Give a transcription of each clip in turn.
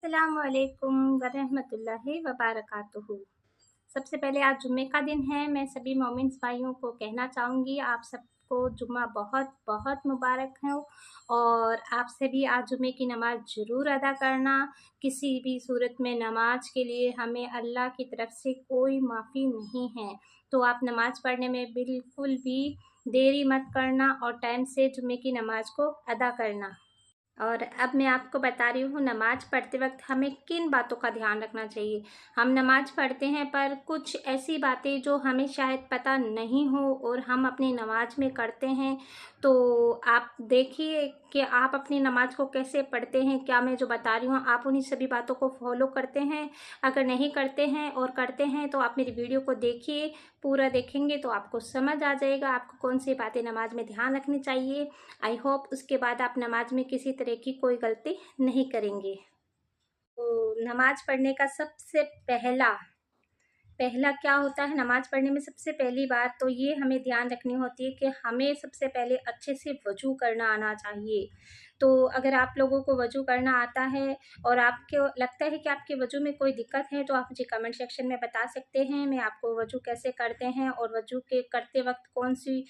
अस्सलामुअलैकुम वरहमतुल्लाहि वबरकातुहू। सबसे पहले आज जुम्मे का दिन है। मैं सभी मोमिन्स भाइयों को कहना चाहूँगी आप सबको जुम्मा बहुत बहुत मुबारक हो और आपसे भी आज जुम्मे की नमाज़ ज़रूर अदा करना। किसी भी सूरत में नमाज के लिए हमें अल्लाह की तरफ से कोई माफ़ी नहीं है, तो आप नमाज़ पढ़ने में बिल्कुल भी देरी मत करना और टाइम से जुम्मे की नमाज़ को अदा करना। और अब मैं आपको बता रही हूँ नमाज़ पढ़ते वक्त हमें किन बातों का ध्यान रखना चाहिए। हम नमाज़ पढ़ते हैं पर कुछ ऐसी बातें जो हमें शायद पता नहीं हो और हम अपनी नमाज में करते हैं, तो आप देखिए कि आप अपनी नमाज को कैसे पढ़ते हैं। क्या मैं जो बता रही हूँ आप उन्हीं सभी बातों को फॉलो करते हैं? अगर नहीं करते हैं और करते हैं तो आप मेरी वीडियो को देखिए, पूरा देखेंगे तो आपको समझ आ जाएगा आपको कौन सी बातें नमाज में ध्यान रखनी चाहिए। आई होप उसके बाद आप नमाज में किसी तरह की कोई गलती नहीं करेंगे। तो नमाज पढ़ने का सबसे पहला क्या होता है, नमाज पढ़ने में सबसे पहली बात तो ये हमें ध्यान रखनी होती है कि हमें सबसे पहले अच्छे से वज़ू करना आना चाहिए। तो अगर आप लोगों को वज़ू करना आता है और आपको लगता है कि आपके वज़ू में कोई दिक्कत है तो आप मुझे कमेंट सेक्शन में बता सकते हैं। मैं आपको वज़ू कैसे करते हैं और वज़ू के करते वक्त कौन सी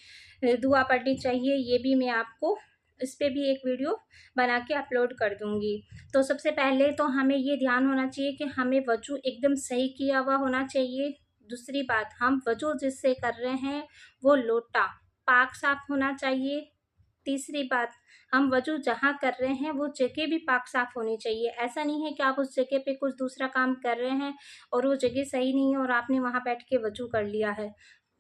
दुआ पढ़नी चाहिए ये भी मैं आपको इस पे भी एक वीडियो बना के अपलोड कर दूँगी। तो सबसे पहले तो हमें ये ध्यान होना चाहिए कि हमें वज़ू एकदम सही किया हुआ होना चाहिए। दूसरी बात, हम वज़ू जिससे कर रहे हैं वो लोटा पाक साफ़ होना चाहिए। तीसरी बात, हम वज़ू जहाँ कर रहे हैं वो जगह भी पाक साफ़ होनी चाहिए। ऐसा नहीं है कि आप उस जगह पे कुछ दूसरा काम कर रहे हैं और वो जगह सही नहीं है और आपने वहाँ बैठ के वज़ू कर लिया है।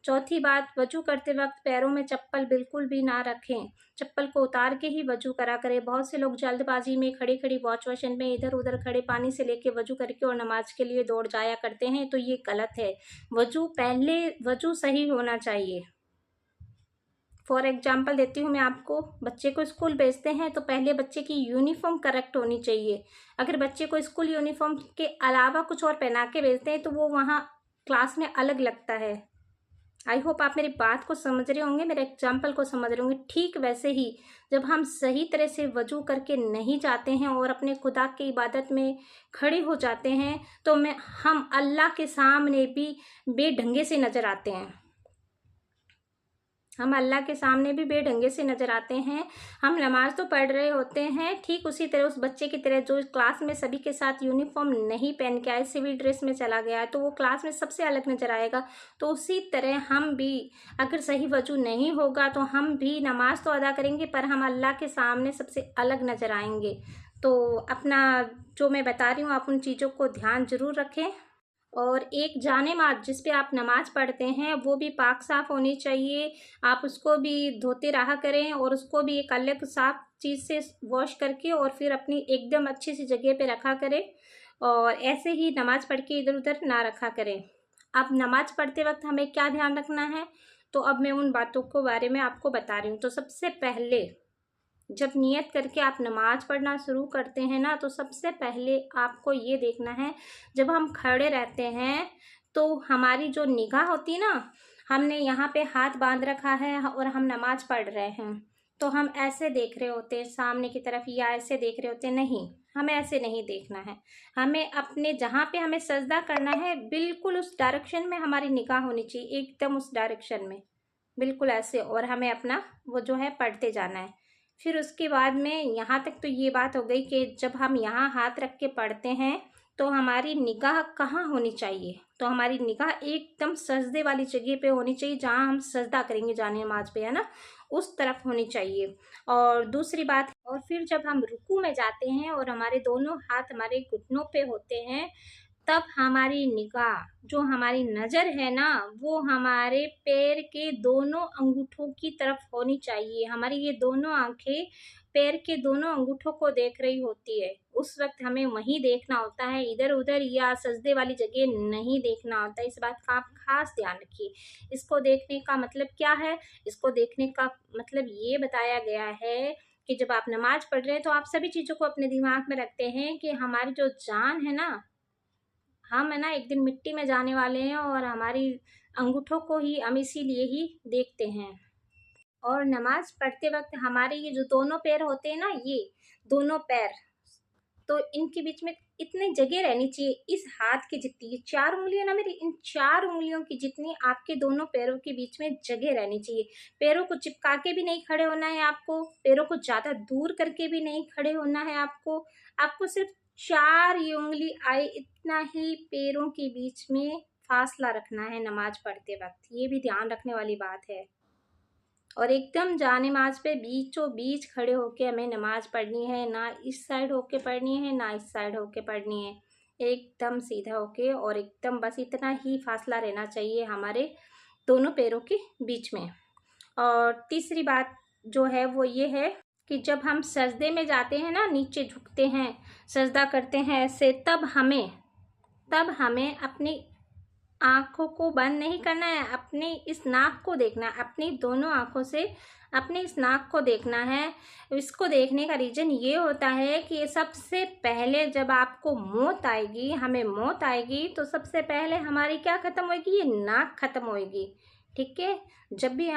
चौथी बात, वज़ू करते वक्त पैरों में चप्पल बिल्कुल भी ना रखें। चप्पल को उतार के ही वज़ू करा करें। बहुत से लोग जल्दबाजी में खड़ी-खड़ी वॉश बेसिन में इधर-उधर खड़े पानी से लेके वज़ू करके और नमाज के लिए दौड़ जाया करते हैं, तो ये गलत है। वज़ू सही होना चाहिए। फॉर एग्जाम्पल देती हूँ मैं आपको, बच्चे को स्कूल भेजते हैं तो पहले बच्चे की यूनिफ़ॉर्म करेक्ट होनी चाहिए। अगर बच्चे को स्कूल यूनिफ़ॉर्म के अलावा कुछ और पहना के भेजते हैं तो वो वहाँ क्लास में अलग लगता है। आई होप आप मेरी बात को समझ रहे होंगे, मेरे एग्जाम्पल को समझ रहे होंगे। ठीक वैसे ही जब हम सही तरह से वज़ू करके नहीं जाते हैं और अपने खुदा की इबादत में खड़े हो जाते हैं तो हम अल्लाह के सामने भी बेढंगे से नज़र आते हैं। हम अल्लाह के सामने भी बेढंगे से नज़र आते हैं। हम नमाज तो पढ़ रहे होते हैं, ठीक उसी तरह उस बच्चे की तरह जो क्लास में सभी के साथ यूनिफ़ॉर्म नहीं पहन के आए, सिविल ड्रेस में चला गया है तो वो क्लास में सबसे अलग नज़र आएगा। तो उसी तरह हम भी अगर सही वज़ू नहीं होगा तो हम भी नमाज तो अदा करेंगे पर हम अल्लाह के सामने सबसे अलग नज़र आएंगे। तो अपना जो मैं बता रही हूँ आप उन चीज़ों को ध्यान ज़रूर रखें। और एक जानेमाज़ जिस पे आप नमाज़ पढ़ते हैं वो भी पाक साफ़ होनी चाहिए। आप उसको भी धोते रहा करें और उसको भी एक अलग साफ़ चीज़ से वॉश करके और फिर अपनी एकदम अच्छी सी जगह पे रखा करें और ऐसे ही नमाज़ पढ़ के इधर-उधर ना रखा करें। अब नमाज़ पढ़ते वक्त हमें क्या ध्यान रखना है, तो अब मैं उन बातों को बारे में आपको बता रही हूँ। तो सबसे पहले जब नियत करके आप नमाज पढ़ना शुरू करते हैं ना, तो सबसे पहले आपको ये देखना है, जब हम खड़े रहते हैं तो हमारी जो निगाह होती है ना, हमने यहाँ पे हाथ बांध रखा है और हम नमाज पढ़ रहे हैं तो हम ऐसे देख रहे होते हैं सामने की तरफ या ऐसे देख रहे होते हैं, नहीं, हमें ऐसे नहीं देखना है। हमें अपने जहाँ पे हमें सजदा करना है बिल्कुल उस डायरेक्शन में हमारी निगाह होनी चाहिए, एकदम उस डायरेक्शन में, बिल्कुल ऐसे, और हमें अपना वो जो है पढ़ते जाना है। फिर उसके बाद में यहाँ तक तो ये बात हो गई कि जब हम यहाँ हाथ रख के पढ़ते हैं तो हमारी निगाह कहाँ होनी चाहिए, तो हमारी निगाह एकदम सजदे वाली जगह पे होनी चाहिए जहाँ हम सजदा करेंगे जाने नमाज पे, है ना, उस तरफ होनी चाहिए। और दूसरी बात, और फिर जब हम रुकू में जाते हैं और हमारे दोनों हाथ हमारे घुटनों पे होते हैं तब हमारी निगाह, जो हमारी नज़र है ना, वो हमारे पैर के दोनों अंगूठों की तरफ होनी चाहिए। हमारी ये दोनों आँखें पैर के दोनों अंगूठों को देख रही होती है। उस वक़्त हमें वहीं देखना होता है, इधर-उधर या सजदे वाली जगह नहीं देखना होता है। इस बात का आप ख़ास ध्यान रखिए। इसको देखने का मतलब क्या है? इसको देखने का मतलब ये बताया गया है कि जब आप नमाज़ पढ़ रहे हैं तो आप सभी चीज़ों को अपने दिमाग में रखते हैं कि हमारी जो जान है ना, हम है ना एक दिन मिट्टी में जाने वाले हैं और हमारी अंगूठों को ही हम इसीलिए ही देखते हैं। और नमाज पढ़ते वक्त हमारे ये जो दोनों पैर होते हैं ना, ये दोनों पैर तो इनके बीच में इतनी जगह रहनी चाहिए, इस हाथ की जितनी, ये 4 उंगलियां ना मेरी, इन 4 उंगलियों की जितनी आपके दोनों पैरों के बीच में जगह रहनी चाहिए। पैरों को चिपका के भी नहीं खड़े होना है आपको, पैरों को ज्यादा दूर करके भी नहीं खड़े होना है आपको। आपको सिर्फ 4 ये उंगली आए इतना ही पैरों के बीच में फासला रखना है नमाज पढ़ते वक्त, ये भी ध्यान रखने वाली बात है। और एकदम जानेमाज पे बीचों बीच खड़े होके हमें नमाज पढ़नी है, ना इस साइड होके पढ़नी है ना इस साइड होके पढ़नी है, एकदम सीधा होके, और एकदम बस इतना ही फासला रहना चाहिए हमारे दोनों पैरों के बीच में। और तीसरी बात जो है वो ये है कि जब हम सजदे में जाते हैं ना, नीचे झुकते हैं, सजदा करते हैं ऐसे, तब हमें अपनी आंखों को बंद नहीं करना है, अपनी इस नाक को देखना है, अपनी दोनों आंखों से अपनी इस नाक को देखना है। इसको देखने का रीजन ये होता है कि सबसे पहले जब आपको मौत आएगी, हमें मौत आएगी, तो सबसे पहले हमारी क्या खत्म होएगी, ये नाक खत्म होएगी। ठीक है, जब भी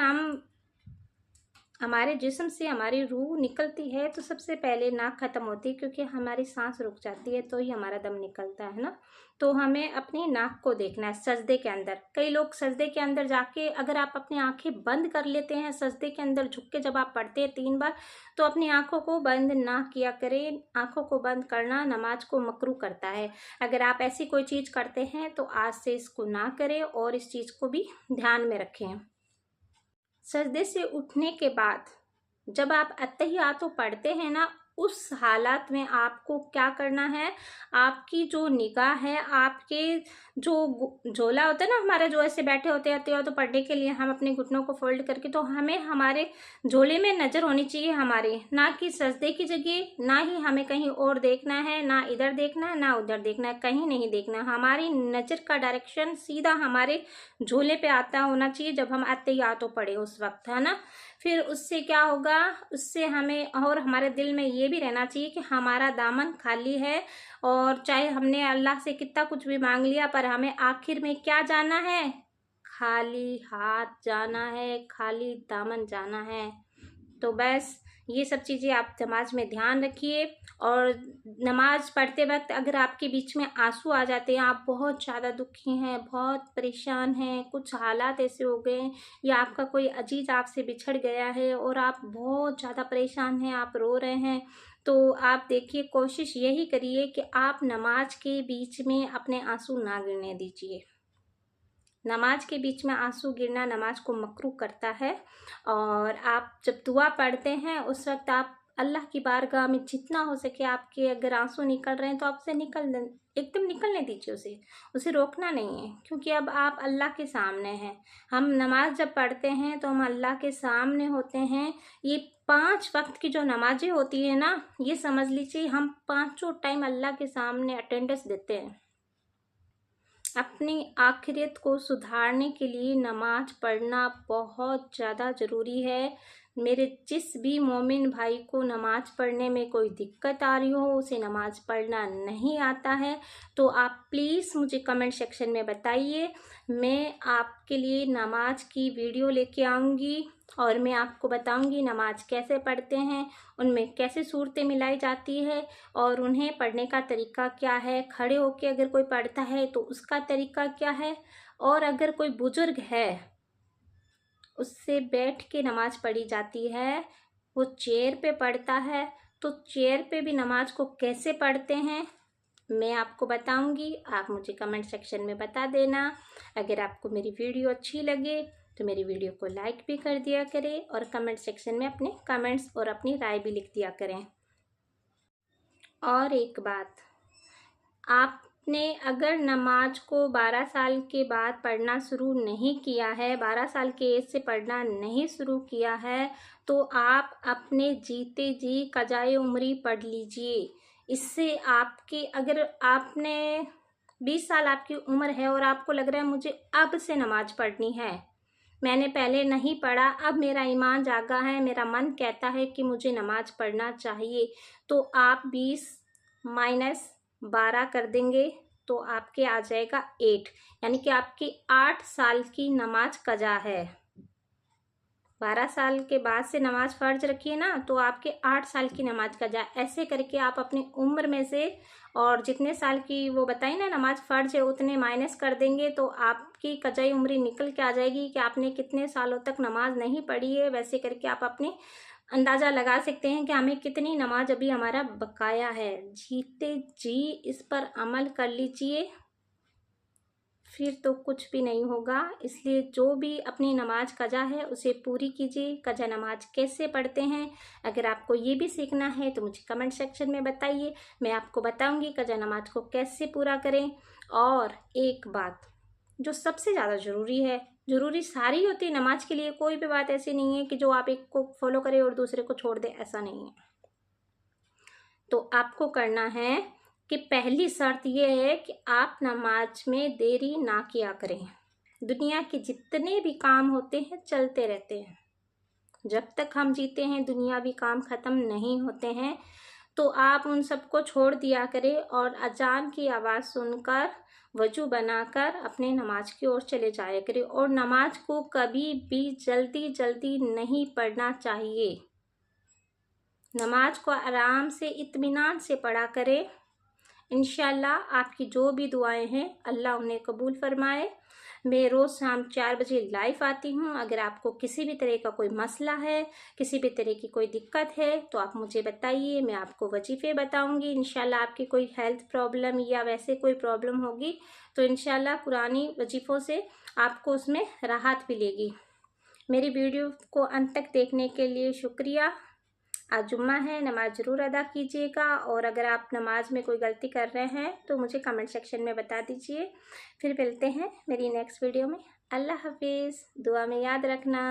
हमारे जिस्म से हमारी रूह निकलती है तो सबसे पहले नाक खत्म होती है, क्योंकि हमारी सांस रुक जाती है तो ही हमारा दम निकलता है ना। तो हमें अपनी नाक को देखना है सजदे के अंदर। कई लोग सजदे के अंदर जाके, अगर आप अपनी आंखें बंद कर लेते हैं सजदे के अंदर झुक के, जब आप पढ़ते हैं 3 बार, तो अपनी आंखों को बंद ना किया करें। आंखों को बंद करना नमाज को मकरूह करता है। अगर आप ऐसी कोई चीज़ करते हैं तो आज से इसको ना करें और इस चीज़ को भी ध्यान में रखें। सजदे से उठने के बाद जब आप अत्तहियातो पढ़ते हैं ना, उस हालत में आपको क्या करना है, आपकी जो निगाह है, आपके जो झोला होता है ना हमारा, जो ऐसे बैठे होते हैं तो पढ़ने के लिए हम अपने घुटनों को फोल्ड करके, तो हमें हमारे झोले में नज़र होनी चाहिए हमारे, ना कि सजदे की जगह, ना ही हमें कहीं और देखना है, ना इधर देखना है ना उधर देखना है, कहीं नहीं देखना। हमारी नज़र का डायरेक्शन सीधा हमारे झोले पे आता होना चाहिए जब हम अत्तहियातो पढ़े उस वक्त, है ना। फिर उससे क्या होगा, उससे हमें और हमारे दिल में ये भी रहना चाहिए कि हमारा दामन खाली है, और चाहे हमने अल्लाह से कितना कुछ भी मांग लिया, पर हमें आखिर में क्या जाना है, खाली हाथ जाना है, खाली दामन जाना है। तो बस ये सब चीज़ें आप नमाज में ध्यान रखिए। और नमाज पढ़ते वक्त अगर आपके बीच में आंसू आ जाते हैं, आप बहुत ज़्यादा दुखी हैं, बहुत परेशान हैं, कुछ हालात ऐसे हो गए हैं, या आपका कोई अजीज आपसे बिछड़ गया है और आप बहुत ज़्यादा परेशान हैं, आप रो रहे हैं, तो आप देखिए, कोशिश यही करिए कि आप नमाज के बीच में अपने आंसू ना गिरने दीजिए। नमाज के बीच में आंसू गिरना नमाज को मकरूह करता है। और आप जब दुआ पढ़ते हैं उस वक्त आप अल्लाह की बारगाह में जितना हो सके, आपके अगर आंसू निकल रहे हैं तो आपसे एकदम निकलने दीजिए, उसे रोकना नहीं है, क्योंकि अब आप अल्लाह के सामने हैं। हम नमाज जब पढ़ते हैं तो हम अल्लाह के सामने होते हैं। ये 5 वक्त की जो नमाजें होती है ना, ये समझ लीजिए हम 5 टाइम अल्लाह के सामने अटेंडेंस देते हैं। अपनी आखिरत को सुधारने के लिए नमाज पढ़ना बहुत ज़्यादा ज़रूरी है। मेरे जिस भी मोमिन भाई को नमाज पढ़ने में कोई दिक्कत आ रही हो, उसे नमाज पढ़ना नहीं आता है, तो आप प्लीज़ मुझे कमेंट सेक्शन में बताइए। मैं आपके लिए नमाज की वीडियो लेके आऊँगी और मैं आपको बताऊँगी नमाज कैसे पढ़ते हैं, उनमें कैसे सूरतें मिलाई जाती है और उन्हें पढ़ने का तरीका क्या है, खड़े होके अगर कोई पढ़ता है तो उसका तरीका क्या है, और अगर कोई बुजुर्ग है उससे बैठ के नमाज पढ़ी जाती है, वो चेयर पे पढ़ता है तो चेयर पे भी नमाज को कैसे पढ़ते हैं मैं आपको बताऊंगी। आप मुझे कमेंट सेक्शन में बता देना। अगर आपको मेरी वीडियो अच्छी लगे तो मेरी वीडियो को लाइक भी कर दिया करें और कमेंट सेक्शन में अपने कमेंट्स और अपनी राय भी लिख दिया करें। और एक बात, आपने अगर नमाज को 12 साल के बाद पढ़ना शुरू नहीं किया है, 12 साल के एज से पढ़ना नहीं शुरू किया है, तो आप अपने जीते जी कज़ाए उम्री पढ़ लीजिए। इससे आपकी, अगर आपने 20 साल आपकी उम्र है और आपको लग रहा है मुझे अब से नमाज पढ़नी है, मैंने पहले नहीं पढ़ा, अब मेरा ईमान जागा है, मेरा मन कहता है कि मुझे नमाज पढ़ना चाहिए, तो आप 20 माइनस 12 कर देंगे तो आपके आ जाएगा 8, यानी कि आपकी 8 साल की नमाज कज़ा है। 12 साल के बाद से नमाज फ़र्ज रखिए ना, तो आपके 8 साल की नमाज कज़ा। ऐसे करके आप अपनी उम्र में से और जितने साल की वो बताई ना नमाज फ़र्ज है उतने माइनस कर देंगे, तो आपकी कज़ाई उम्री निकल के आ जाएगी कि आपने कितने सालों तक नमाज नहीं पढ़ी है। वैसे करके आप अपने अंदाज़ा लगा सकते हैं कि हमें कितनी नमाज अभी हमारा बकाया है। जीते जी इस पर अमल कर लीजिए, फिर तो कुछ भी नहीं होगा। इसलिए जो भी अपनी नमाज कज़ा है उसे पूरी कीजिए। कज़ा नमाज कैसे पढ़ते हैं, अगर आपको ये भी सीखना है तो मुझे कमेंट सेक्शन में बताइए, मैं आपको बताऊंगी कज़ा नमाज को कैसे पूरा करें। और एक बात जो सबसे ज़्यादा ज़रूरी है, ज़रूरी सारी होती है नमाज के लिए, कोई भी बात ऐसी नहीं है कि जो आप एक को फॉलो करें और दूसरे को छोड़ दें, ऐसा नहीं है। तो आपको करना है कि पहली शर्त यह है कि आप नमाज में देरी ना किया करें। दुनिया के जितने भी काम होते हैं चलते रहते हैं, जब तक हम जीते हैं दुनियावी काम ख़त्म नहीं होते हैं। तो आप उन सबको छोड़ दिया करें और अजान की आवाज़ सुनकर वजू बनाकर अपने नमाज की ओर चले जाया करें। और नमाज को कभी भी जल्दी जल्दी नहीं पढ़ना चाहिए। नमाज को आराम से इत्मीनान से पढ़ा करें। इंशाल्लाह आपकी जो भी दुआएं हैं अल्लाह उन्हें कबूल फरमाए। मैं रोज़ शाम 4 बजे लाइव आती हूँ। अगर आपको किसी भी तरह का कोई मसला है, किसी भी तरह की कोई दिक्कत है तो आप मुझे बताइए, मैं आपको वजीफ़े बताऊँगी। इंशाल्लाह आपकी कोई हेल्थ प्रॉब्लम या वैसे कोई प्रॉब्लम होगी तो इंशाल्लाह कुरानी वजीफ़ों से आपको उसमें राहत मिलेगी। मेरी वीडियो को अंत तक देखने के लिए शुक्रिया। आज जुम्मा है, नमाज ज़रूर अदा कीजिएगा। और अगर आप नमाज में कोई गलती कर रहे हैं तो मुझे कमेंट सेक्शन में बता दीजिए। फिर मिलते हैं मेरी नेक्स्ट वीडियो में। अल्लाह हाफिज़, दुआ में याद रखना।